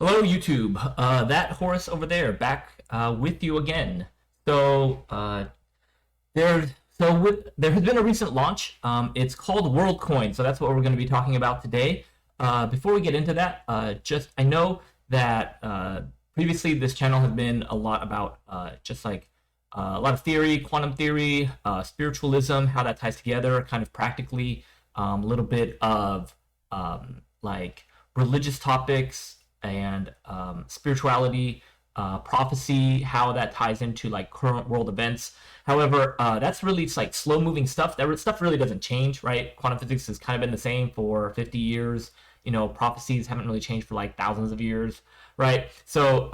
Hello, YouTube. That Horace over there, back with you again. So there, there has been a recent launch. It's called Worldcoin. So that's what we're going to be talking about today. Before we get into that, just I know that previously this channel has been a lot about just like a lot of theory, quantum theory, spiritualism, how that ties together, kind of practically, a little bit of like religious topics and spirituality, prophecy, how that ties into like current world events. However, that's really it's like slow moving stuff. That stuff really doesn't change, right? Quantum physics has kind of been the same for 50 years. Prophecies haven't really changed for like thousands of years, right? So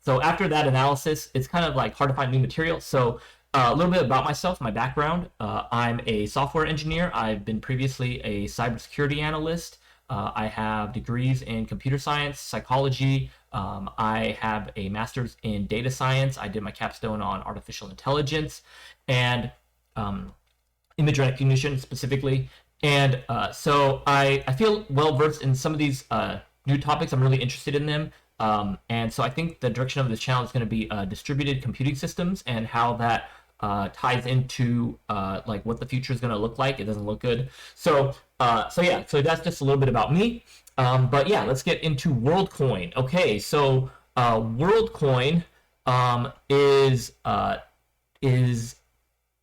after that analysis, it's kind of like hard to find new material. So a little bit about myself, my background. I'm a software engineer. I've been previously a cybersecurity analyst. I have degrees in computer science, psychology. I have a master's in data science. I did my capstone on artificial intelligence and image recognition specifically. And so I feel well versed in some of these new topics. I'm really interested in them. And so I think the direction of this channel is going to be distributed computing systems and how that ties into like what the future is going to look like. It doesn't look good. So that's just a little bit about me. But yeah, let's get into Worldcoin. Okay, so Worldcoin is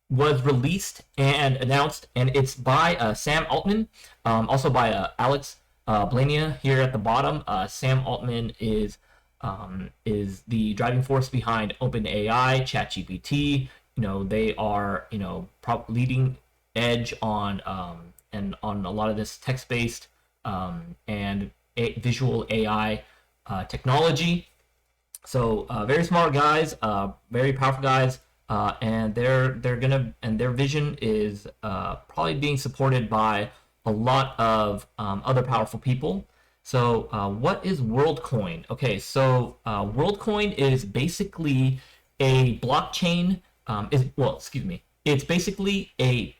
was released and announced, and it's by Sam Altman, also by Alex Blania here at the bottom. Sam Altman is the driving force behind OpenAI, ChatGPT. They are leading edge on and on a lot of this text-based and visual AI technology. So very smart guys, very powerful guys, and their vision is probably being supported by a lot of other powerful people. So what is Worldcoin? Okay, so Worldcoin is basically a blockchain. It's basically a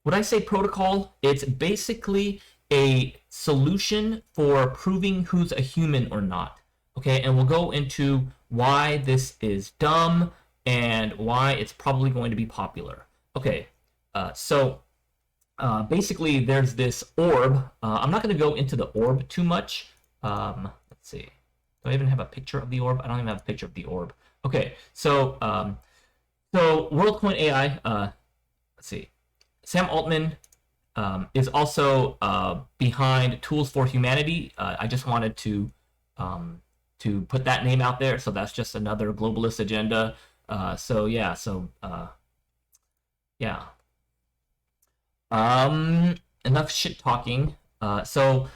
would I say protocol? It's basically a solution for proving who's a human or not. Okay, and we'll go into why this is dumb and why it's probably going to be popular. Okay, basically there's this orb. I'm not going to go into the orb too much. Let's see. Do I even have a picture of the orb? I don't even have a picture of the orb. Okay, so Worldcoin AI, let's see. Sam Altman is also behind Tools for Humanity. I just wanted to put that name out there. So that's just another globalist agenda. Enough shit talking. So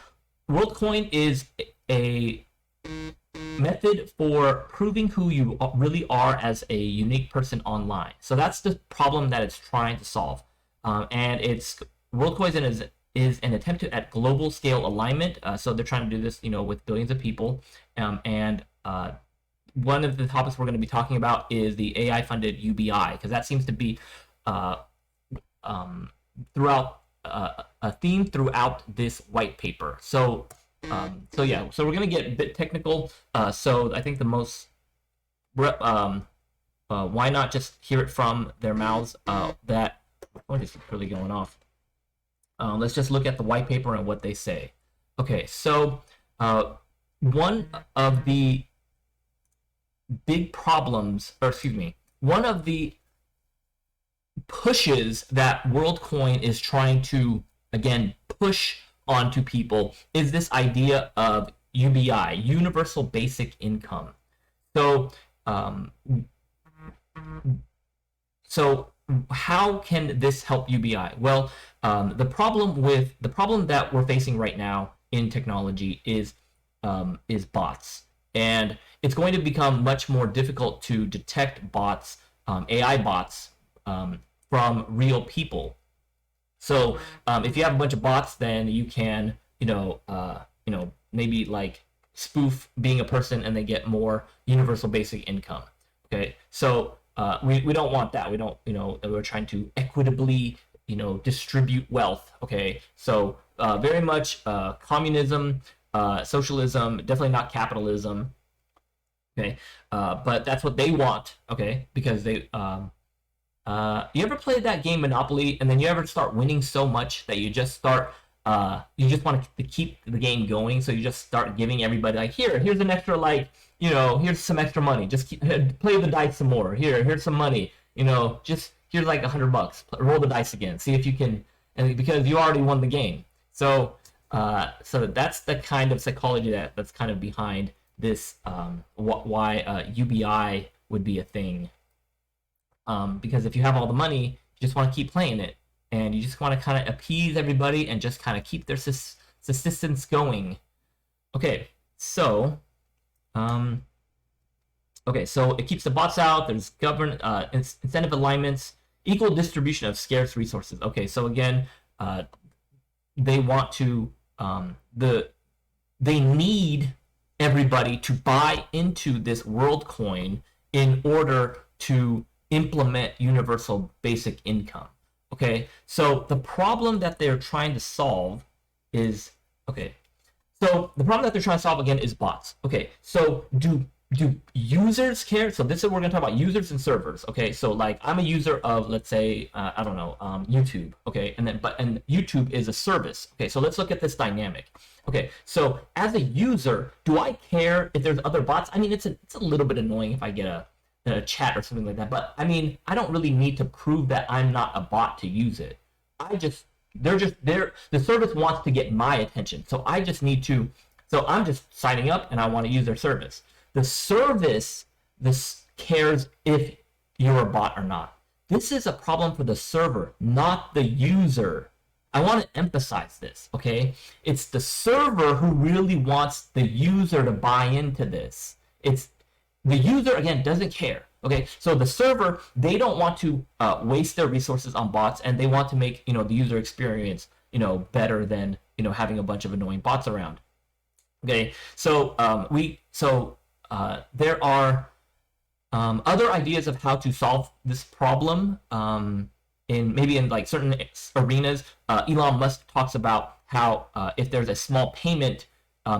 Worldcoin is a method for proving who you really are as a unique person online. So that's the problem that it's trying to solve. And Worldcoin is an attempt at global scale alignment. So they're trying to do this, with billions of people. And one of the topics we're going to be talking about is the AI funded UBI, because that seems to be throughout a theme throughout this white paper. So we're going to get a bit technical. So I think the most why not just hear it from their mouths? What is really going off? Let's just look at the white paper and what they say. Okay, so one of the big problems, one of the pushes that Worldcoin is trying to, again, push onto people is this idea of UBI, Universal Basic Income. So how can this help UBI? Well, the problem that we're facing right now in technology is bots, and it's going to become much more difficult to detect bots, AI bots, from real people. So if you have a bunch of bots, then you can maybe like spoof being a person and they get more universal basic income. Okay, so we don't want that. We don't, we're trying to equitably, distribute wealth. Okay, so very much communism, socialism, definitely not capitalism. Okay, but that's what they want. Okay, because they you ever played that game Monopoly, and then you ever start winning so much that you just start you just want to keep the game going, so you just start giving everybody like, here's an extra, like, here's some extra money, just play the dice some more, here's some money, just here's like $100, roll the dice again, see if you can, and because you already won the game. So so that's the kind of psychology that's kind of behind this, why UBI would be a thing. Because if you have all the money, you just want to keep playing it, and you just want to kind of appease everybody and just kind of keep their subsistence going. Okay, so so it keeps the bots out. There's incentive alignments, equal distribution of scarce resources. Okay, so again, they want to they need everybody to buy into this Worldcoin in order to implement universal basic income. Okay, so the problem that they're trying to solve is, so the problem that they're trying to solve again is bots. Okay, so do users care? So this is, we're going to talk about users and servers. Okay, so like I'm a user of, let's say, I don't know, YouTube. Okay, and YouTube is a service. Okay, so let's look at this dynamic. Okay, so as a user, do I care if there's other bots? I mean, it's a little bit annoying if I get a chat or something like that, but I mean, I don't really need to prove that I'm not a bot to use it. The service wants to get my attention, so I just need to, so I'm just signing up and I want to use their service. The service cares if you're a bot or not. This is a problem for the server, not the user. I want to emphasize this, okay? It's the server who really wants the user to buy into this. It's the user, again, doesn't care. Okay, so the server, they don't want to waste their resources on bots, and they want to make the user experience better than having a bunch of annoying bots around. Okay, so there are other ideas of how to solve this problem. In like certain arenas, Elon Musk talks about how if there's a small payment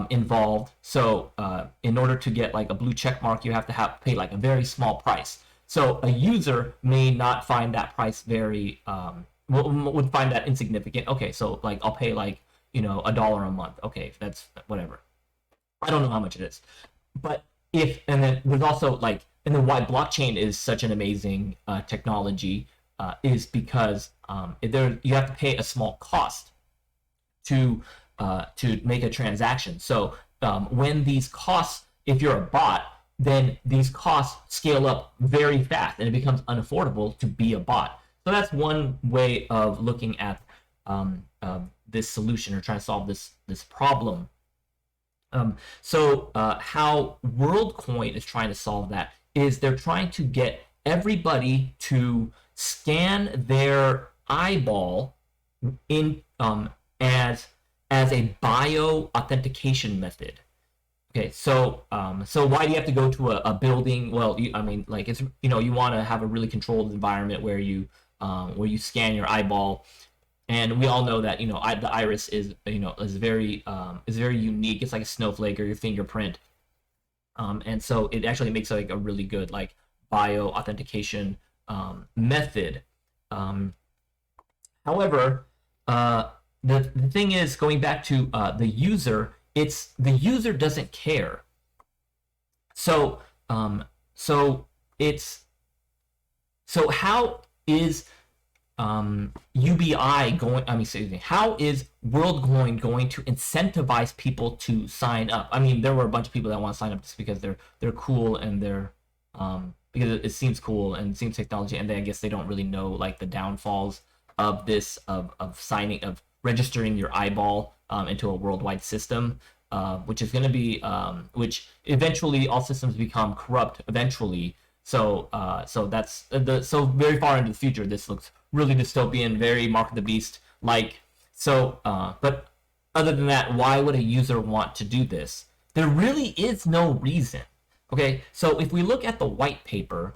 involved, so in order to get like a blue check mark, you have to pay like a very small price. So a user may not find that price very would find that insignificant. Okay, so like I'll pay like $1 a month. Okay, that's whatever. I don't know how much it is, but and then there's also like, and then why blockchain is such an amazing technology is because you have to pay a small cost to make a transaction. So when these costs, if you're a bot, then these costs scale up very fast and it becomes unaffordable to be a bot. So that's one way of looking at this solution, or trying to solve this problem. So how Worldcoin is trying to solve that is they're trying to get everybody to scan their eyeball in as a bio authentication method. Okay, so why do you have to go to a building? Well, I mean, like, it's you want to have a really controlled environment where you scan your eyeball, and we all know that the iris is very unique. It's like a snowflake or your fingerprint, and so it actually makes like a really good like bio authentication method. However, the thing is, going back to the user, the user doesn't care. So how is UBI going? How is Worldcoin going to incentivize people to sign up? I mean, there were a bunch of people that want to sign up just because they're cool, and they're because it seems cool and it seems technology, and then I guess they don't really know like the downfalls of this of registering your eyeball into a worldwide system, which is going to be which eventually all systems become corrupt eventually. So that's so very far into the future. This looks really dystopian, very Mark of the Beast like. So but other than that, why would a user want to do this? There really is no reason. Okay, so if we look at the white paper,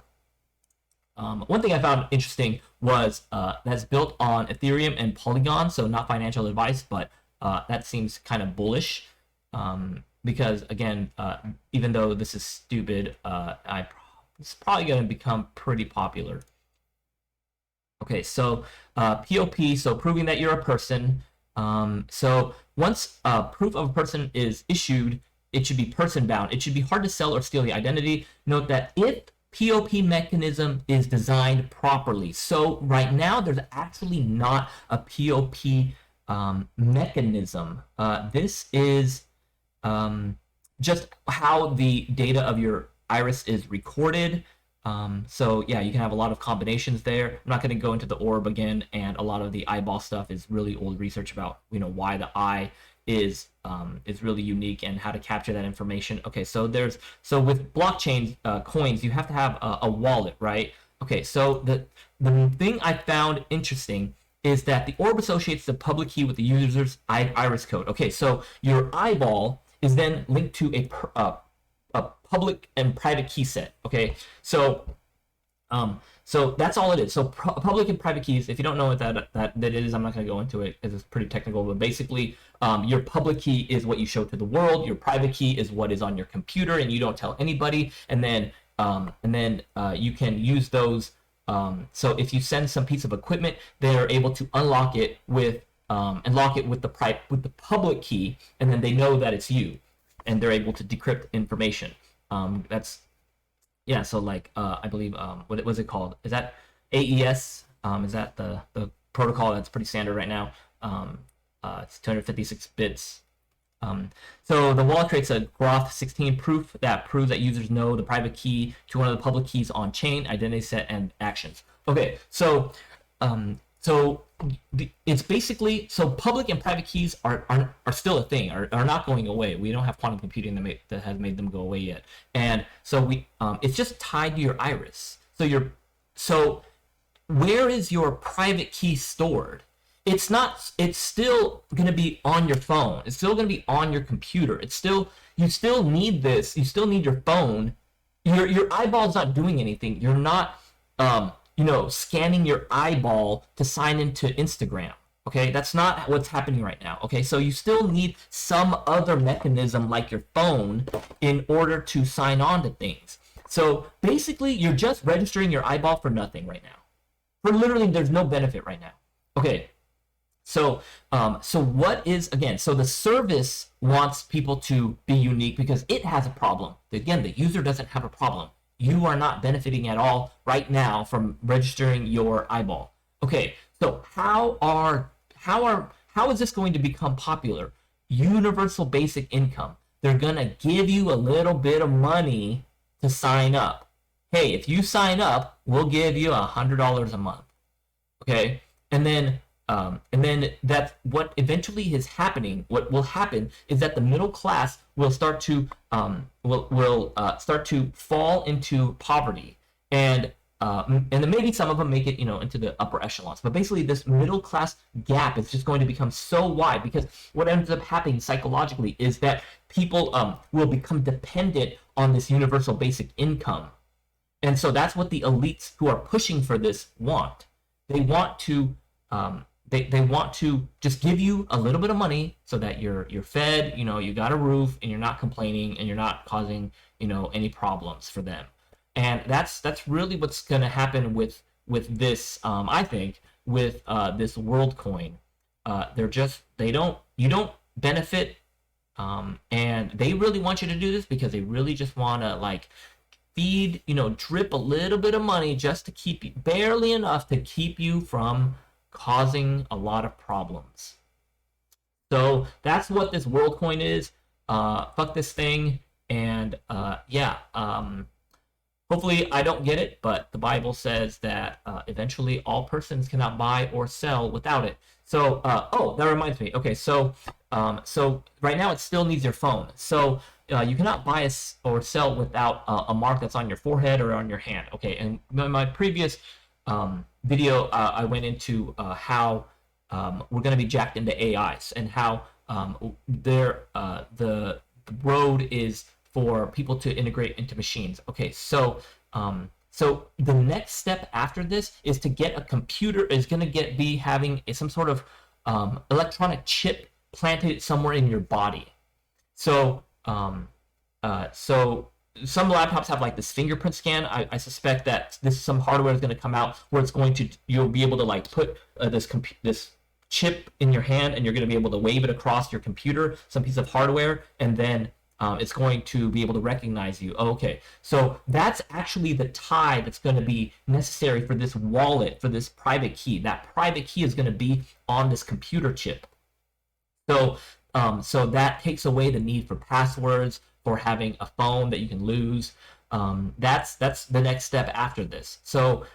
one thing I found interesting was that's built on Ethereum and Polygon, so not financial advice, but that seems kind of bullish. Because again, even though this is stupid, it's probably going to become pretty popular. Okay, so POP, so proving that you're a person. So once proof of a person is issued, it should be person bound. It should be hard to sell or steal the identity. Note that if POP mechanism is designed properly. So right now, there's actually not a POP mechanism. This is just how the data of your iris is recorded. So yeah, you can have a lot of combinations there. I'm not going to go into the orb again, and a lot of the eyeball stuff is really old research about why the eye is really unique and how to capture that information. Okay, so with blockchain coins, you have to have a wallet, right? Okay, so the thing I found interesting is that the orb associates the public key with the user's iris code. Okay, so your eyeball is then linked to a public and private key set. Okay, so that's all it is. So public and private keys. If you don't know what that is, I'm not going to go into it because it's pretty technical. But basically, your public key is what you show to the world. Your private key is what is on your computer, and you don't tell anybody. And then you can use those. So if you send some piece of equipment, they are able to unlock it with and lock it with the public key, and then they know that it's you, and they're able to decrypt information. So like I believe what was it called? Is that AES? Is that the protocol that's pretty standard right now? It's 256 bits. So the wallet creates a Groth16 proof that proves that users know the private key to one of the public keys on chain, identity set, and actions. Okay, so it's basically, so public and private keys are still a thing, are not going away. We don't have quantum computing that has made them go away yet, and so it's just tied to your iris. So where is your private key stored? It's still going to be on your phone. It's still going to be on your computer. You still need this. You still need your phone. Your eyeball's not doing anything. You're not scanning your eyeball to sign into Instagram. Okay, that's not what's happening right now. Okay, so you still need some other mechanism like your phone in order to sign on to things. So basically, you're just registering your eyeball for nothing right now. For literally, there's no benefit right now. Okay, so what is, again, so the service wants people to be unique because it has a problem. Again, the user doesn't have a problem. You are not benefiting at all right now from registering your eyeball. Okay, so how is this going to become popular? Universal basic income. They're gonna give you a little bit of money to sign up. Hey, if you sign up, we'll give you $100 a month. Okay, and then that's what eventually is happening. What will happen is that the middle class will start to start to fall into poverty, and then maybe some of them make it into the upper echelons. But basically, this middle class gap is just going to become so wide because what ends up happening psychologically is that people will become dependent on this universal basic income, and so that's what the elites who are pushing for this want. They want to they want to just give you a little bit of money so that you're fed, you got a roof, and you're not complaining, and you're not causing any problems for them. And that's really what's going to happen with this. I think with this Worldcoin, you don't benefit, and they really want you to do this because they really just want to feed, drip a little bit of money just to keep you, barely enough to keep you from causing a lot of problems. So that's what this Worldcoin is. Fuck this thing, and hopefully I don't get it, but the Bible says that eventually all persons cannot buy or sell without it. So that reminds me. Okay, so right now it still needs your phone. So you cannot buy or sell without a mark that's on your forehead or on your hand. Okay, and in my previous video, I went into how we're going to be jacked into AIs and how the road is for people to integrate into machines. Okay, so the next step after this is to get a computer, is going to be having some sort of electronic chip planted somewhere in your body. So some laptops have like this fingerprint scan. I suspect that some hardware is going to come out where you'll be able to like put this chip in your hand, and you're going to be able to wave it across your computer, some piece of hardware, and then it's going to be able to recognize you. Okay, so that's actually the tie that's going to be necessary for this wallet, for this private key. That private key is going to be on this computer chip. So that takes away the need for passwords, for having a phone that you can lose. That's the next step after this. So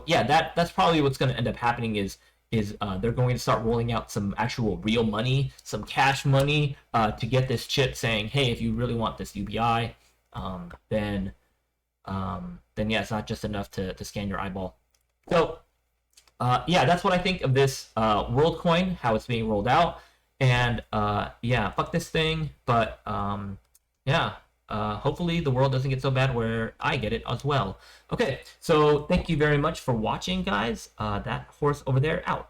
yeah, that's probably what's going to end up happening is they're going to start rolling out some actual real money, some cash money, to get this chip saying, hey, if you really want this UBI, then yeah, it's not just enough to scan your eyeball. So yeah, that's what I think of this Worldcoin, how it's being rolled out. And yeah, fuck this thing. But yeah, hopefully the world doesn't get so bad where I get it as well. Okay, so thank you very much for watching, guys. That horse over there out.